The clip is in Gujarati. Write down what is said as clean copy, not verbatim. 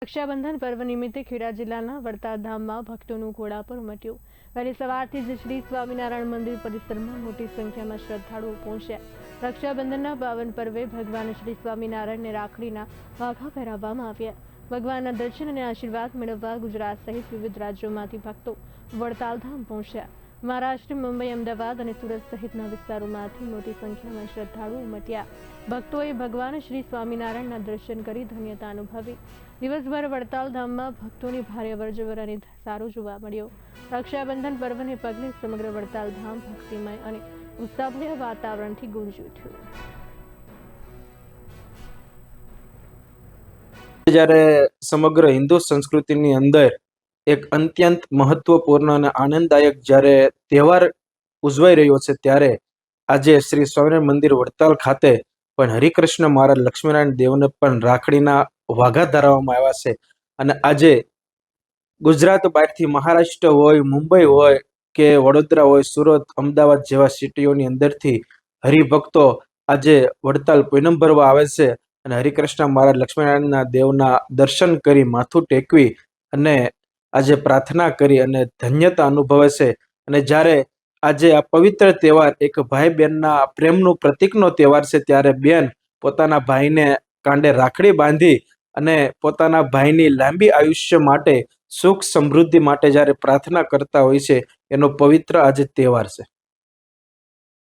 રક્ષાબંધન પર્વ નિમિત્તે ખેડા જિલ્લાના વડતાલ ધામમાં ભક્તોનું ઘોડાપુર ઉમટ્યું। વહેલી સવારથી જ શ્રી સ્વામિનારાયણ મંદિર પરિસરમાં મોટી સંખ્યામાં શ્રદ્ધાળુઓ પહોંચ્યા। રક્ષાબંધનના પાવન પર્વે ભગવાન શ્રી સ્વામિનારાયણને રાખડીના વાઘા પહેરાવવામાં આવ્યા। ભગવાનના દર્શન અને આશીર્વાદ મેળવવા ગુજરાત સહિત વિવિધ રાજ્યોમાંથી ભક્તો વડતાલ ધામ પહોંચ્યા। મહારાષ્ટ્ર, મુંબઈ, અમદાવાદ અને સુરત સહિતના વિસ્તારોમાંથી મોટી સંખ્યામાં શ્રદ્ધાળુઓ ઉમટ્યા। ભક્તોએ ભગવાન શ્રી સ્વામિનારાયણના દર્શન કરી ધન્યતા અનુભવી। દિવસભર વડતાલ ધામમાં ભક્તોની ભારે અવરજવર અને સારો જોવા મળ્યો। રક્ષાબંધન પર્વને પગલે સમગ્ર વડતાલ ધામ ભક્તિમય અને ઉત્સાહભર્યા વાતાવરણથી ગુંજી ઉઠ્યું। જ્યારે સમગ્ર હિન્દુ સંસ્કૃતિની અંદર એક અત્યંત મહત્વપૂર્ણ અને આનંદદાયક જ્યારે તહેવાર ઉજવાઈ રહ્યો છે, ત્યારે આજે શ્રી સ્વામિનારાયણ મંદિર વડતાલ ખાતે પણ હરિકૃષ્ણ મહારાજ લક્ષ્મીનારાયણ દેવને પણ રાખડીના વાઘા ધરાવવામાં આવ્યા છે। અને આજે ગુજરાત બહારથી મહારાષ્ટ્ર હોય, મુંબઈ હોય કે વડોદરા હોય, સુરત, અમદાવાદ જેવા સિટીઓની અંદરથી હરિભક્તો આજે વડતાલ પૂનમ ભરવા આવે છે અને હરિકૃષ્ણ મહારાજ લક્ષ્મીનારાયણના દેવના દર્શન કરી માથું ટેકવી અને આજે પ્રાર્થના કરી અને ધન્યતા અનુભવે છે। અને જ્યારે આજે આ પવિત્ર તહેવાર એક ભાઈ બહેનના પ્રેમનું પ્રતીકનો તહેવાર છે, ત્યારે બેન પોતાના ભાઈને કાંડે રાખડી બાંધી અને પોતાના ભાઈની લાંબી આયુષ્ય માટે, સુખ સમૃદ્ધિ માટે જ્યારે પ્રાર્થના કરતા હોય છે, એનો પવિત્ર આજે તહેવાર છે।